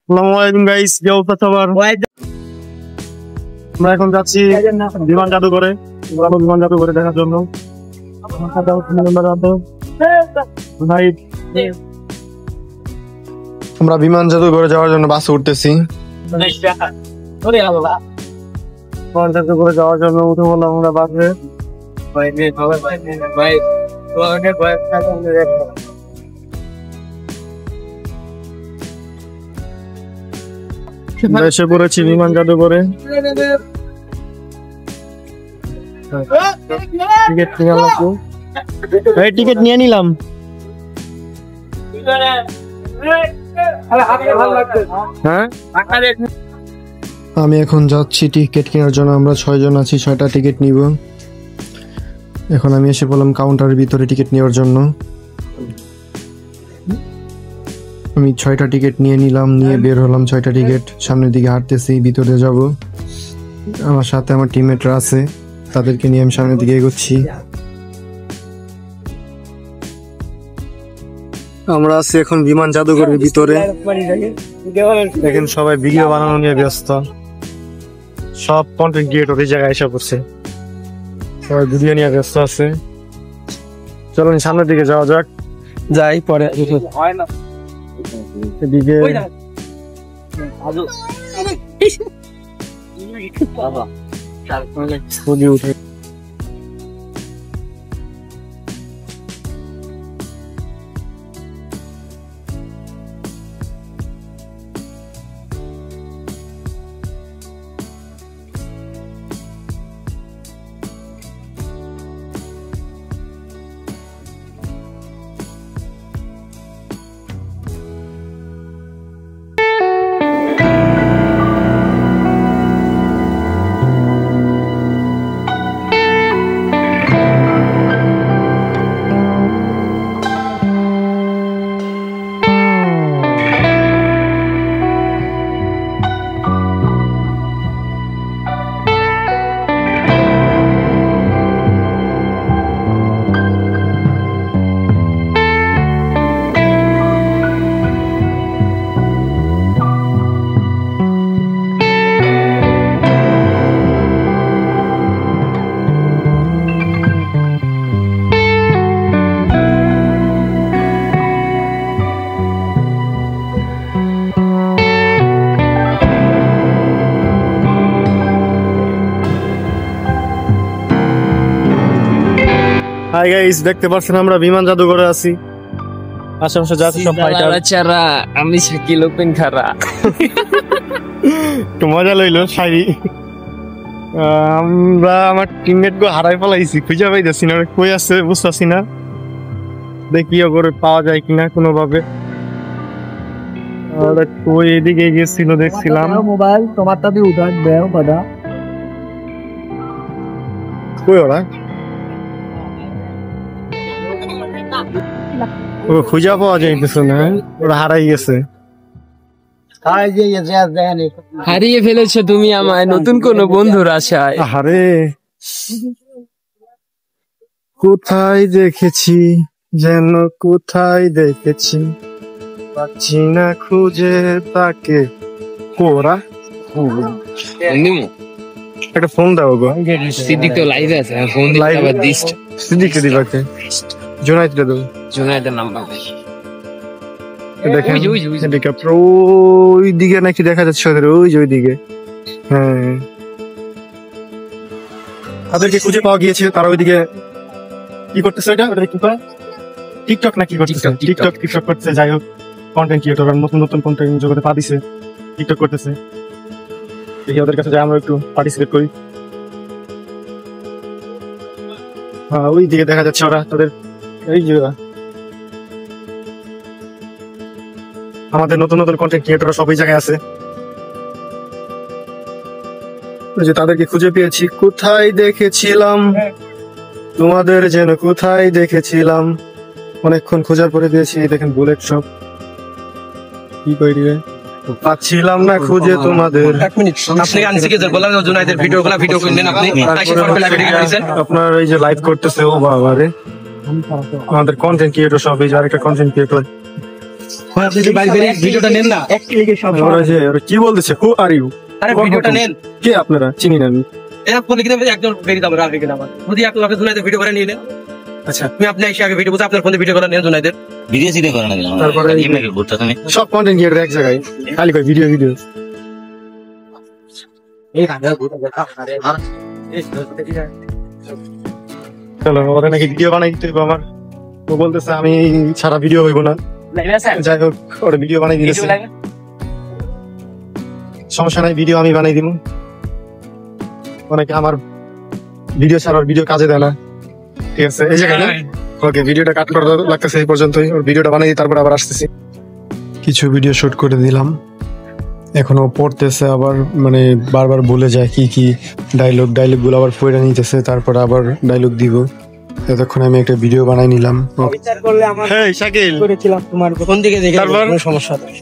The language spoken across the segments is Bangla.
আসসালামু আলাইকুম গাইস, কি অবস্থা সবার? আমরা এখন যাচ্ছি বিমান জাদুঘরে, বিমান জাদুঘরে দেখার জন্য। আমরা বিমান জাদুঘরে যাওয়ার জন্য বাসে উঠতেছি। বিমান জাদুঘরে যাওয়ার জন্য উঠে বললাম আমরা বাসে। এসে পড়েছি বিমান জাদুঘরে। টিকিট নিয়ে নিলাম। আমি এখন যাচ্ছি টিকিট কেনার জন্য। আমরা 6 জন আছি, 6টা টিকিট নিব। এখন আমি এসে বললাম কাউন্টারের ভিতরে টিকিট নেওয়ার জন্য। আমি 6টা টিকিট নিয়ে নিলাম, নিয়ে বের হলাম। 6টা টিকিট, সামনের দিকে হাঁটতেছি, ভিতরে যাব। আমার সাথে আমার টিমমেটরা আছে, তাদেরকে নিয়ে আমি সামনের দিকে এগোচ্ছি। আমরা আছি এখন বিমান জাদুঘরের ভিতরে। দেখেন সবাই ভিডিও বানানো নিয়ে ব্যস্ত, সব কন্টেন্ট ক্রিয়েটর এই জায়গায় এসে পড়ছে, সবাই ভিডিও নিয়ে ব্যস্ত আছে। চলুন সামনের দিকে যাওয়া যাক। যাই পরে এদিকে উঠে হাই গাইস, দেখতে পাচ্ছেন আমরা বিমান জাদুঘরে আছি। আশেপাশে যাচ্ছে সব ফাইটার। আমি শাকিল ওপেন খারা একটু মজা লইলো শাড়ি। আমরা আমার টিমমেট গো হারাই ফেলাইছি, খুঁজে পাইতেছি না, কই আছে বুঝতেছি না। দেখি করে পাওয়া যায় কিনা কোনো ভাবে। কই এদিকে গেছিল দেখছিলাম। মোবাইল তোমারটা দিয়ে উঠান দেও বাদা। কই ওরা? খুঁজা পাওয়া যাইতেছে না, ওরা হারাই গেছে। হারিয়ে ফেলেছো তুমি আমায় নতুন কোন বন্ধুর আশায়। আরে কোথায় দেখেছি যেন, কোথায় দেখেছি, পাচ্ছি না খুঁজে তাকে। ওরা একটা ফোন দাও গো। সিদ্দিক তো লাইভ আছে, ফোন দিতে আবার দিস। সিদ্দিককে দিবাকে, জোনাইতে দাও। জোনাইতের নাম্বার দেখেন হেলিকপ্টার ওই দিকে নাকি দেখা যাচ্ছে, ওই যে ওই দিকে। হ্যাঁ, তাদেরকে খুঁজে পাওয়া গিয়েছে। তারা ওইদিকে কি করতেছে? টিকটক নাকি করতেছে? টিকটক করতেছে। যাই হোক, কন্টেন্ট ক্রিয়েটর নতুন নতুন কন্টেন্ট জগতে পা দিছে, টিকটক করতেছে। দেখি ওদের কাছে যাই, আমরা একটু পার্টিসিপেট করি। হ্যাঁ, ওই দিকে দেখা যাচ্ছে ওরা, তাদের এই যে আমাদের নতুন নতুন কন্টেন্ট ক্রিয়েটররা সব এই জায়গায় আছে। যে তাদেরকে খুঁজে পেয়েছি। কোথায় দেখেছিলাম তোমাদের যেন, কোথায় দেখেছিলাম। অনেকক্ষণ খোঁজার পরে পেয়েছি। দেখেন বুলেট সব কি কই দিবে, পাচ্ছিলাম না খুঁজে তোমাদের। আপনার এই যে লাইভ করতেছে, ও বাবা রে, আমাদের কন্টেন্ট ক্রিয়েটর সব এই যে আরেকটা কন্টেন্ট ক্রিয়েটর আপনি যে ভিডিওটা নেন না, এক ক্লিকে সব ওরা কি বলতেছে, হু আর ইউ? আরে ভিডিওটা নেন, কে আপনারা? চিনি না আমি। এরকম লিখে দেবেন একজন বেরিয়ে যাবে, আর লিখে দেবেন যদি এক লাখ জুনাইদের ভিডিও করে নিয়ে নেন। আচ্ছা, আপনি এসে আগে ভিডিও বুঝে আপনার ফোনে ভিডিও করে নেন জুনাইদের। ভিডিও সিডিও করে না কেন? তারপরে এমনি কি করতে তুমি? সব কন্টেন্ট ক্রিয়েটর এক জায়গায় খালি কই ভিডিও ভিডিও। চলো, ওরা নাকি ভিডিও বানাই দিতে হবে আমার। ও বলতেছে আমি সারা ভিডিও হইব না। যাই হোক, ওরা ভিডিও বানাই দিয়েছে, সমস্যা নাই, ভিডিও আমি বানাই দিব। অনেকে আমার ভিডিও ছাড়া ভিডিও কাজে দেয় না, ঠিক আছে? এই জায়গায় না, ওকে, ভিডিওটা কাট করা লাগতেছে এই পর্যন্তই। ওর ভিডিওটা বানাই দিই, তারপর আবার আসতেছি। কিছু ভিডিও শুট করে দিলাম, এখনো পড়তেছে আবার, মানে বারবার ভুলে যায় কি কি ডায়লগ গুলো আবার পড়ে নিতেছে, তারপর আবার ডায়লগ দিব। এতক্ষণ আমি একটা ভিডিও বানাই নিলাম। বিচার করলে আমার হেই শাকিল, করেছিলাম তোমার কোন দিকে দেখে তারপর? কোনো সমস্যা নেই।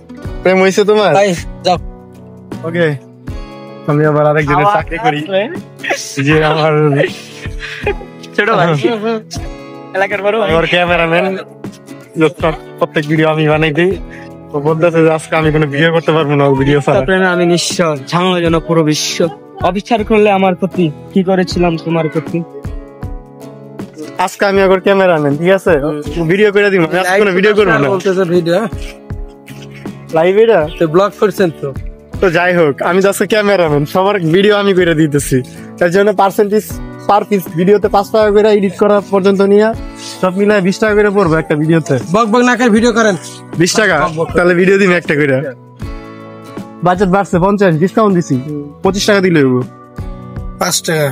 প্রেম হইছে তোমার? ভাই যাও। ওকে, আমি আবার আরেকজনের চাকরি করি, যে আমার ছোট ভাই এলাকার বড় ভাই। আমার ক্যামেরাম্যান, প্রত্যেক ভিডিও আমি বানাই দিই। ও বলতেছে যে আজকে আমি কোনো ভিডিও করতে পারবো না, ভিডিও ছাড়া। প্রেমে আমি নিশ্চয় ঝামেলা যেন পুরো বিশ্ব অবিচার করলে আমার প্রতি কি করেছিলাম তোমার প্রতি। আজকে আমি আবার ক্যামেরাম্যান, ঠিক আছে? ভিডিও করে দিব, আমি আজকে কোনো ভিডিও করবো না। বলতেছে ভিডিও লাইভ এটা তো ব্লগ করছেন তো। তো যাই হোক, আমি তো আজকে ক্যামেরাম্যান, সবার ভিডিও আমি করে দিতেছি। তার জন্য পার্সেন্টেজ পার পিস ভিডিওতে 5 টাকা করে, এডিট করা পর্যন্ত নিয়ে সব মিলায় 20 টাকা করে পড়বো একটা ভিডিওতে। বক বক না করে ভিডিও করেন 20 টাকা, তাহলে ভিডিও দিন একটা করে। বাজেট বাড়ছে 50, ডিসকাউন্ট দিছি 25 টাকা দিলে হইব। 5 টাকা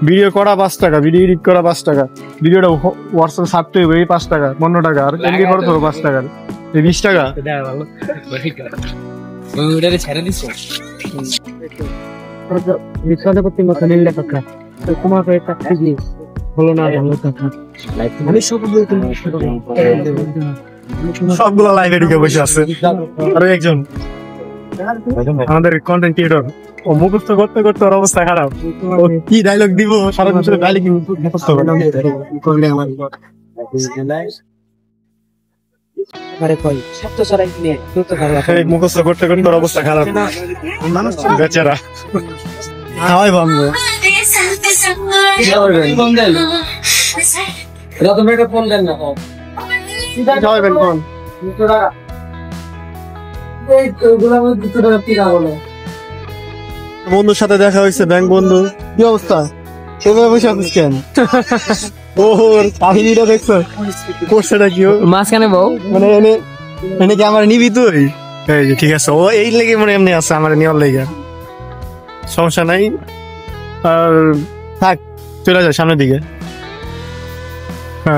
ভিডিও করা 5 টাকা, ভিডিও এডিট করা 5 টাকা, ভিডিওটা হোয়াটসঅ্যাপ ছাড়তে হবে এই 5 টাকা, 15 টাকা, আর এমনি খরচ হবে 5 টাকার, এই 20 টাকা। ওটারে ছেড়ে দিছো বিশ্বতে করতে মত নিলে টাকা তো তোমার তো একটা ঠিক হলো না ভালো কথা। আমি সব বলতে সবগুলো লাইভে ঢুকে বসে আছে। আর একজন আমাদের কন্টেন্ট ক্রিয়েটর, ও মুখস্থ করতে করতে ওর অবস্থা খারাপ। ও কি ডায়লগ দিব, সারা বছর ডায়লগ মুখস্থ করে। আরে কই সব তো সরাই নিয়ে তো ভালো এই মুখস্থ করতে করতে ওর অবস্থা খারাপ, বেচারা। হাওয়াই ভাঙবে। ফোন দেন রতন ভাইকে ফোন দেন না খাওয়াইবেন কোন? বন্ধুর সাথে দেখা হয়েছে, ব্যাংক বন্ধু। কি অবস্থা? সেভাবে বসে আছিস কেন? ওর কাহিনীটা দেখছো? করছেটা কি ও? মাঝখানে বউ মানে এনে এনে কি আমার নিবি তুই? এই যে ঠিক আছে, ও এই লেগে মনে এমনি আছে, আমার নেওয়ার লেগে। সমস্যা নাই, আর থাক, চলে যা সামনের দিকে।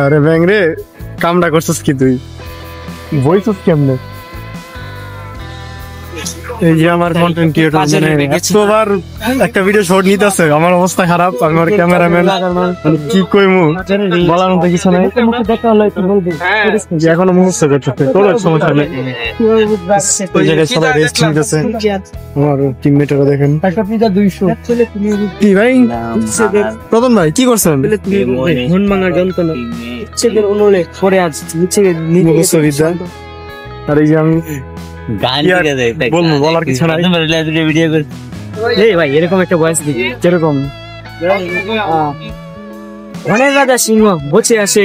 আরে ব্যাং রে, কামটা করছিস কি তুই? বইছিস কেমনে? এই যে আমার কন্টেন্ট ক্রিয়েটর, মানে এতবার একটা ভিডিও শর্ট নিতেছে, আমার অবস্থা খারাপ। আমার ক্যামেরাম্যান, কি কইমু, বলার মতো কিছু নাই। দেখা হলো একটু বলবি যে এখনো মুখস্থ করতেছে, তোর সমস্যা নেই। ওই জায়গায় সবাই রেস্ট নিতেছে, আমার টিমমেটরা দেখেন। একটা পিজা 200 চলে তুমি কি ভাই, রতন ভাই কি করছেন? ঘুম ভাঙার যন্ত্রণা ছেলের অনুলে পরে আজ নিচে মুখস্থ বিদ্যা। আর এই যে আমি গান কি আর করে দেয়, বলবো, বলার কিছু নাই। ভিডিও করে এই ভাই এরকম একটা ভয়েস দিই কিরকম? অনেক রাজা সিংহ বসে আসে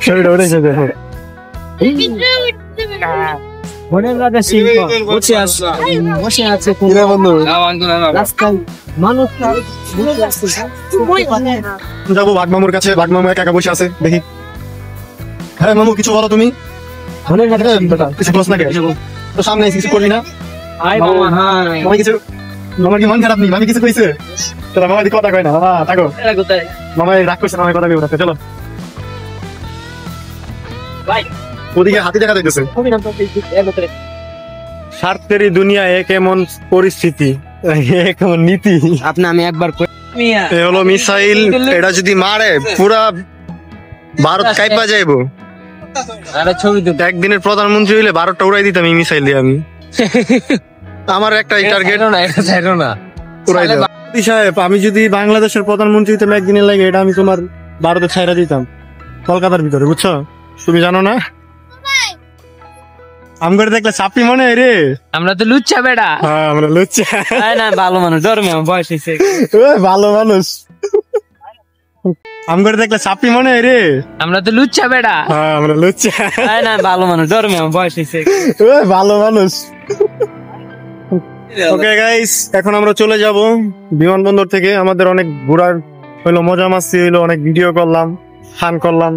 ছবিটা উঠেছে দেখো। অনেক রাজা সিংহ বসে আছে কি রে বন্ধু, রাস্তায় মানুষ যাবো বাগমামুর কাছে। বাগমামু একা একা বসে আছে, দেখি। হ্যাঁ মামু, কিছু বলো তুমি। অনেক রাজা কিছু বস না কে? তো সামনে এসে কিছু করলি না? আয় মামা হ্যাঁ মামা কিছু, মামার কি মন খারাপ নেই? মামি কিছু কইছে? চলো, মামা কথা কয় না, মামা থাকো। এরা কোথায় মামা রাগ করছে, মামার কথা কইব না, চলো। ভাই ওদিকে হাতি দেখা যাইতেছে। অভিনন্দন এর ভিতরে স্বার্থেরই দুনিয়া, এক এমন পরিস্থিতি, এক এমন নীতি। আপনি আমি একবার এ হলো মিসাইল, এটা যদি মারে পুরা ভারত কাইপা যাইবো। আরে ছবি তো একদিনের প্রধানমন্ত্রী হইলে 12টা উড়াই দিতাম এই মিসাইল দিয়ে আমি। আমার একটা টার্গেট না, এটা ছাড়ো না। উড়াই দেব। মোদি সাহেব, আমি যদি বাংলাদেশের প্রধানমন্ত্রী হইতাম একদিনের লাগে, এটা আমি তোমার ভারতে ছাইরা দিতাম, কলকাতার ভিতরে, বুঝছো? তুমি জানো না? আমগরে দেখলে চাপি মনে হয় রে। আমরা তো লুচ্চা বেড়া। হ্যাঁ আমরা লুচ্চা। না ভালো মানুষ, ধর্মে আমার বয়স হয়েছে। ওই ভালো মানুষ। আমগরে দেখলে চাপি মনে হয় রে। আমরা তো লুচ্চা বেড়া। হ্যাঁ আমরা লুচ্চা। না ভালো মানুষ, ধর্মে আমার বয়স হয়েছে। ওই ভালো মানুষ। ওকে গাইস, এখন আমরা চলে যাব বিমানবন্দর থেকে। আমাদের অনেক ঘোরার হইলো, মজা মাস্তি হইলো, অনেক ভিডিও করলাম, ফান করলাম।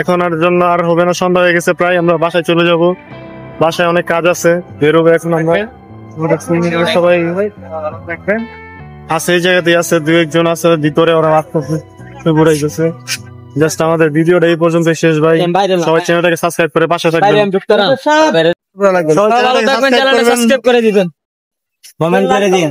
এখন আর জন্য আর হবে না, সন্ধ্যা হয়ে গেছে প্রায়। আমরা বাসায় চলে যাব, বাসায় অনেক কাজ আছে, বেরোবো এখন আমরা। সবাই আছে এই জায়গাতেই আছে, দু একজন আছে ভিতরে, ওরা ঘুরাইতেছে। জাস্ট আমাদের ভিডিওটা এই পর্যন্ত শেষ ভাই। সবাই চ্যানেলটাকে সাবস্ক্রাইব করে পাশে থাকবেন। সবাই চ্যানেলটাকে সাবস্ক্রাইব করবেন। সাবস্ক্রাইব করে দিবেন। কমেন্ট করে দিন।